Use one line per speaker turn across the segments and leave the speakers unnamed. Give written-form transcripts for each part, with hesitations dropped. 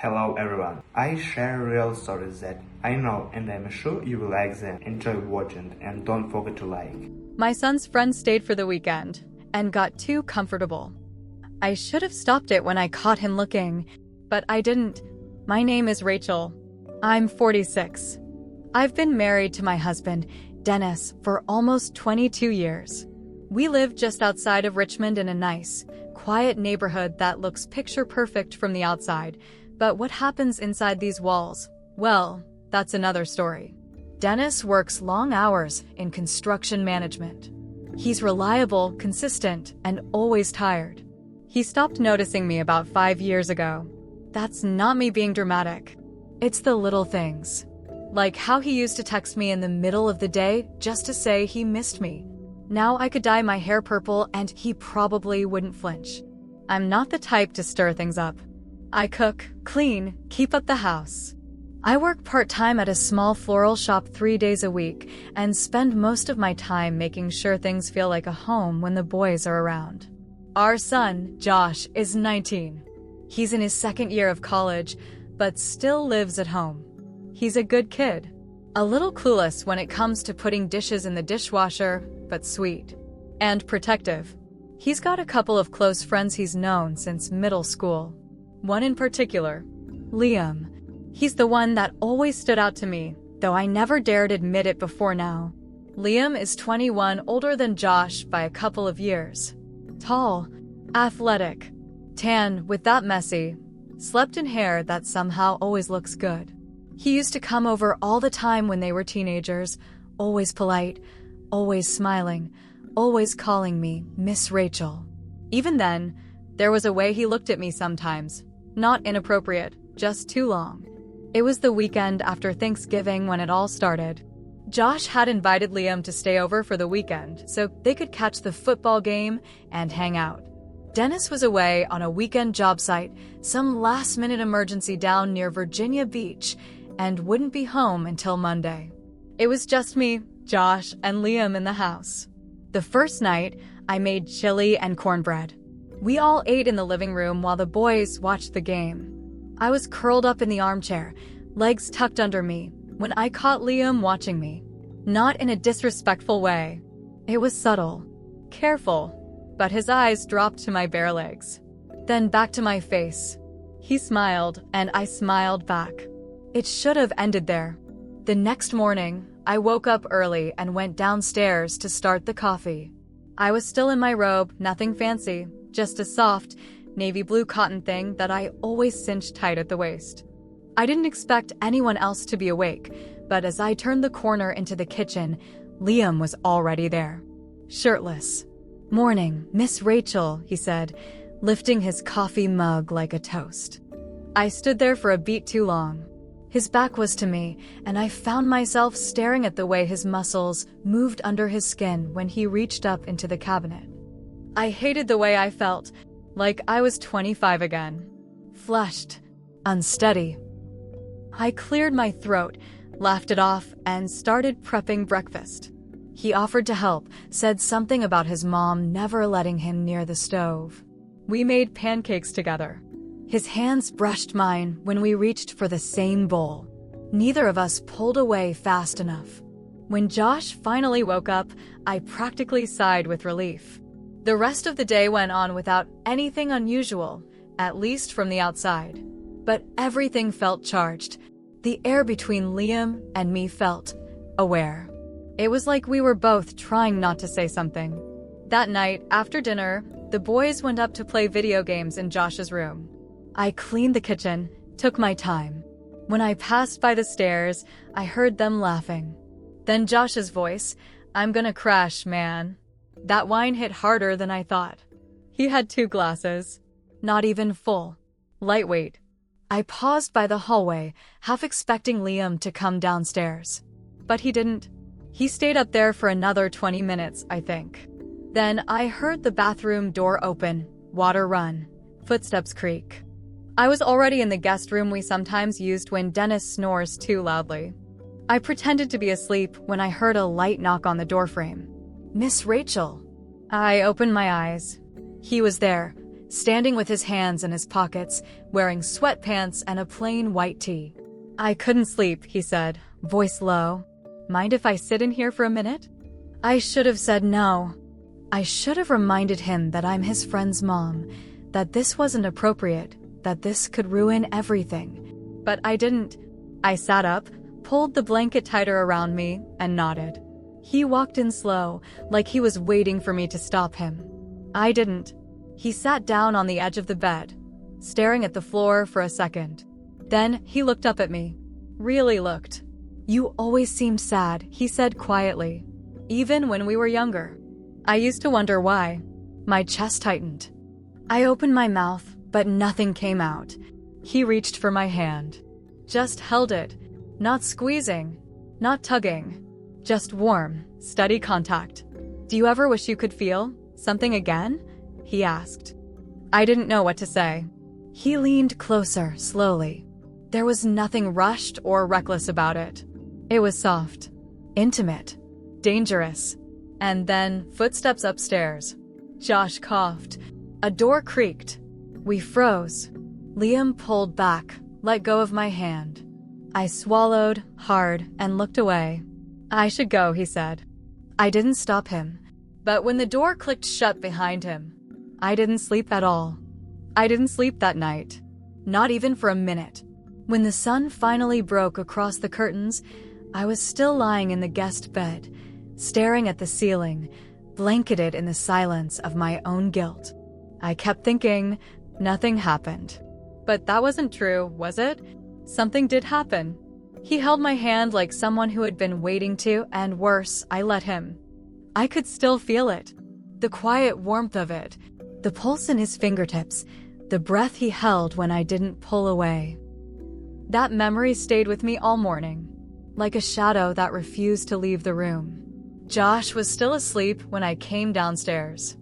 Hello everyone. I share real stories that I know and I'm sure you will like them. Enjoy watching and don't forget to like.
My son's friend stayed for the weekend and got too comfortable. I should have stopped it when I caught him looking, but I didn't. My name is Rachel. I'm 46. I've been married to my husband, Dennis, for almost 22 years. We live just outside of Richmond in a nice, quiet neighborhood that looks picture perfect from the outside. But what happens inside these walls? Well, that's another story. Dennis works long hours in construction management. He's reliable, consistent, and always tired. He stopped noticing me about 5 years ago. That's not me being dramatic. It's the little things. Like how he used to text me in the middle of the day just to say he missed me. Now I could dye my hair purple and he probably wouldn't flinch. I'm not the type to stir things up. I cook, clean, keep up the house. I work part-time at a small floral shop 3 days a week and spend most of my time making sure things feel like a home when the boys are around. Our son, Josh, is 19. He's in his second year of college, but still lives at home. He's a good kid. A little clueless when it comes to putting dishes in the dishwasher, but sweet. And protective. He's got a couple of close friends he's known since middle school. One in particular, Liam. He's the one that always stood out to me, though I never dared admit it before now. Liam is 21, older than Josh by a couple of years. Tall, athletic, tan with that messy, slept in hair that somehow always looks good. He used to come over all the time when they were teenagers, always polite, always smiling, always calling me Miss Rachel. Even then, there was a way he looked at me sometimes. Not inappropriate, just too long. It was the weekend after Thanksgiving when it all started. Josh had invited Liam to stay over for the weekend so they could catch the football game and hang out. Dennis was away on a weekend job site, some last-minute emergency down near Virginia Beach, and wouldn't be home until Monday. It was just me, Josh, and Liam in the house. The first night, I made chili and cornbread. We all ate in the living room while the boys watched the game. I was curled up in the armchair, legs tucked under me, when I caught Liam watching me. Not in a disrespectful way. It was subtle, careful, but his eyes dropped to my bare legs. Then back to my face. He smiled, and I smiled back. It should have ended there. The next morning, I woke up early and went downstairs to start the coffee. I was still in my robe, nothing fancy, just a soft, navy blue cotton thing that I always cinched tight at the waist. I didn't expect anyone else to be awake, but as I turned the corner into the kitchen, Liam was already there. Shirtless. "Morning, Miss Rachel," he said, lifting his coffee mug like a toast. I stood there for a beat too long. His back was to me, and I found myself staring at the way his muscles moved under his skin when he reached up into the cabinet. I hated the way I felt, like I was 25 again. Flushed, unsteady. I cleared my throat, laughed it off, and started prepping breakfast. He offered to help, said something about his mom never letting him near the stove. We made pancakes together. His hands brushed mine when we reached for the same bowl. Neither of us pulled away fast enough. When Josh finally woke up, I practically sighed with relief. The rest of the day went on without anything unusual, at least from the outside. But everything felt charged. The air between Liam and me felt aware. It was like we were both trying not to say something. That night, after dinner, the boys went up to play video games in Josh's room. I cleaned the kitchen, took my time. When I passed by the stairs, I heard them laughing. Then Josh's voice, "I'm gonna crash, man." That wine hit harder than I thought. He had 2 glasses. Not even full. Lightweight. I paused by the hallway, half expecting Liam to come downstairs. But he didn't. He stayed up there for another 20 minutes, I think. Then I heard the bathroom door open, water run, footsteps creak. I was already in the guest room we sometimes used when Dennis snores too loudly. I pretended to be asleep when I heard a light knock on the doorframe. "Miss Rachel." I opened my eyes. He was there, standing with his hands in his pockets, wearing sweatpants and a plain white tee. "I couldn't sleep," he said, voice low. "Mind if I sit in here for a minute?" I should have said no. I should have reminded him that I'm his friend's mom, that this wasn't appropriate, that this could ruin everything. But I didn't. I sat up, pulled the blanket tighter around me, and nodded. He walked in slow, like he was waiting for me to stop him. I didn't. He sat down on the edge of the bed, staring at the floor for a second. Then he looked up at me. Really looked. "You always seem sad," he said quietly. "Even when we were younger." I used to wonder why. My chest tightened. I opened my mouth, but nothing came out. He reached for my hand. Just held it. Not squeezing. Not tugging. Just warm, steady contact. "Do you ever wish you could feel something again?" he asked. I didn't know what to say. He leaned closer, slowly. There was nothing rushed or reckless about it. It was soft, intimate, dangerous. And then footsteps upstairs. Josh coughed. A door creaked. We froze. Liam pulled back, let go of my hand. I swallowed hard and looked away. "I should go," he said. I didn't stop him. But when the door clicked shut behind him, I didn't sleep at all. I didn't sleep that night. Not even for a minute. When the sun finally broke across the curtains, I was still lying in the guest bed, staring at the ceiling, blanketed in the silence of my own guilt. I kept thinking, nothing happened. But that wasn't true, was it? Something did happen. He held my hand like someone who had been waiting to, and worse, I let him. I could still feel it. The quiet warmth of it. The pulse in his fingertips. The breath he held when I didn't pull away. That memory stayed with me all morning, like a shadow that refused to leave the room. Josh was still asleep when I came downstairs.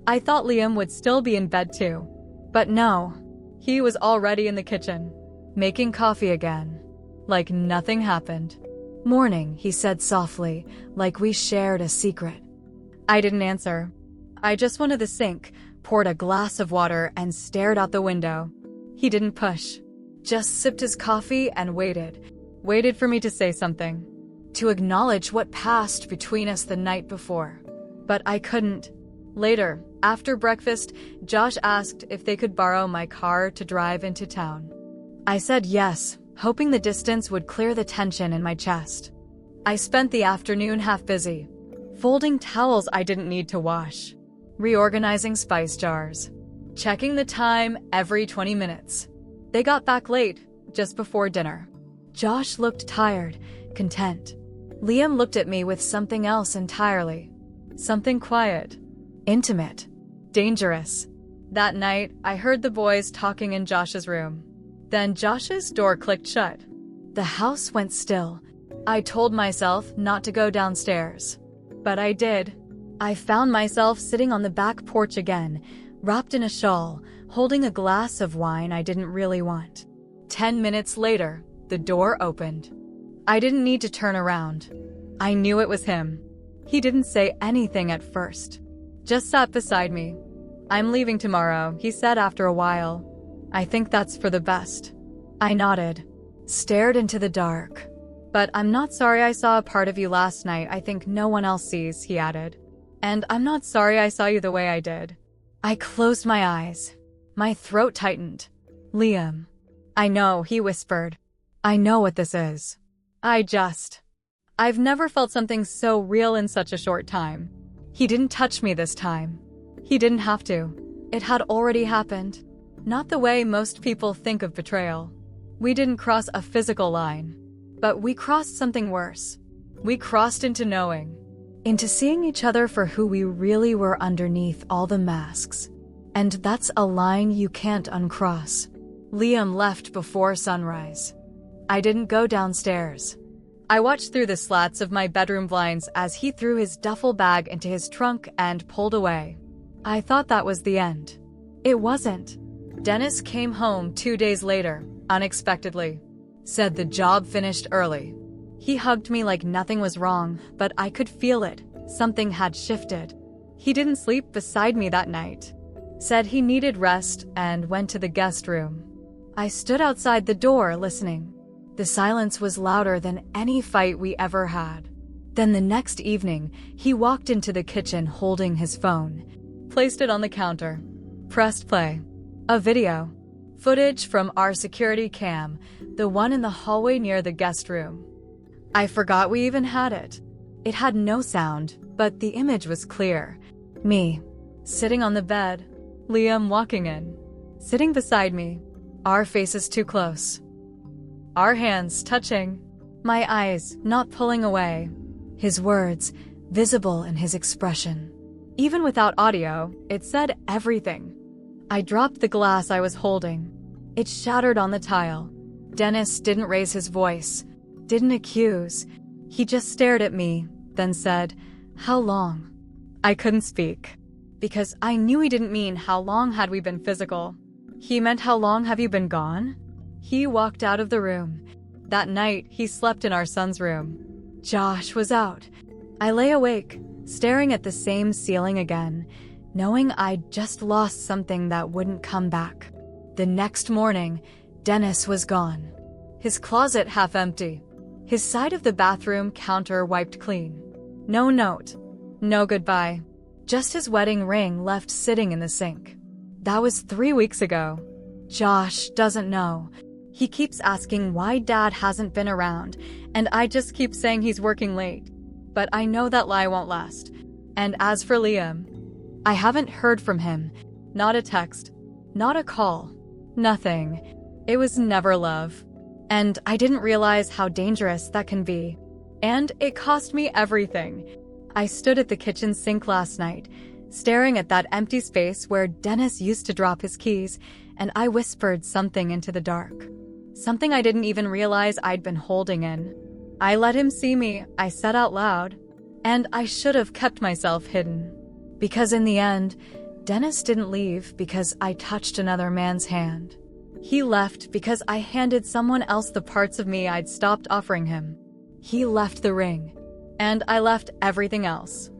I thought Liam would still be in bed too. But no, he was already in the kitchen, making coffee again, like nothing happened. "Morning," he said softly, like we shared a secret. I didn't answer. I just went to the sink, poured a glass of water, and stared out the window. He didn't push, just sipped his coffee and waited for me to say something, to acknowledge what passed between us the night before. But I couldn't. Later, after breakfast, Josh asked if they could borrow my car to drive into town. I said yes, hoping the distance would clear the tension in my chest. I spent the afternoon half busy, folding towels I didn't need to wash, reorganizing spice jars, checking the time every 20 minutes. They got back late, just before dinner. Josh looked tired, content. Liam looked at me with something else entirely. Something quiet, intimate, dangerous. That night, I heard the boys talking in Josh's room. Then Josh's door clicked shut. The house went still. I told myself not to go downstairs. But I did. I found myself sitting on the back porch again, wrapped in a shawl, holding a glass of wine I didn't really want. 10 minutes later, the door opened. I didn't need to turn around. I knew it was him. He didn't say anything at first. Just sat beside me. "I'm leaving tomorrow," he said after a while. "I think that's for the best." I nodded, stared into the dark. "But I'm not sorry I saw a part of you last night I think no one else sees," he added. "And I'm not sorry I saw you the way I did." I closed my eyes. My throat tightened. "Liam." "I know," he whispered. "I know what this is. I've never felt something so real in such a short time." He didn't touch me this time. He didn't have to. It had already happened. Not the way most people think of betrayal. We didn't cross a physical line. But we crossed something worse. We crossed into knowing. Into seeing each other for who we really were underneath all the masks. And that's a line you can't uncross. Liam left before sunrise. I didn't go downstairs. I watched through the slats of my bedroom blinds as he threw his duffel bag into his trunk and pulled away. I thought that was the end. It wasn't. Dennis came home 2 days later, unexpectedly. Said the job finished early. He hugged me like nothing was wrong, but I could feel it. Something had shifted. He didn't sleep beside me that night. said he needed rest, and went to the guest room. I stood outside the door listening. The silence was louder than any fight we ever had. Then the next evening, he walked into the kitchen holding his phone, placed it on the counter, pressed play. A video. Footage from our security cam, the one in the hallway near the guest room. I forgot we even had it. It had no sound, but the image was clear. Me, sitting on the bed, Liam walking in, sitting beside me, our faces too close. Our hands touching, my eyes not pulling away, his words visible in his expression. Even without audio, it said everything. I dropped the glass I was holding. It shattered on the tile. Dennis didn't raise his voice, didn't accuse. He just stared at me, then said, "How long?" I couldn't speak, because I knew he didn't mean how long had we been physical. He meant how long have you been gone? He walked out of the room. That night, he slept in our son's room. Josh was out. I lay awake, staring at the same ceiling again, knowing I'd just lost something that wouldn't come back. The next morning, Dennis was gone. His closet half empty. His side of the bathroom counter wiped clean. No note. No goodbye. Just his wedding ring left sitting in the sink. That was 3 weeks ago. Josh doesn't know. He keeps asking why Dad hasn't been around, and I just keep saying he's working late. But I know that lie won't last. And as for Liam, I haven't heard from him. Not a text. Not a call. Nothing. It was never love. And I didn't realize how dangerous that can be. And it cost me everything. I stood at the kitchen sink last night, staring at that empty space where Dennis used to drop his keys, and I whispered something into the dark. Something I didn't even realize I'd been holding in. I let him see me, I said out loud, and I should have kept myself hidden. Because in the end, Dennis didn't leave because I touched another man's hand. He left because I handed someone else the parts of me I'd stopped offering him. He left the ring, and I left everything else.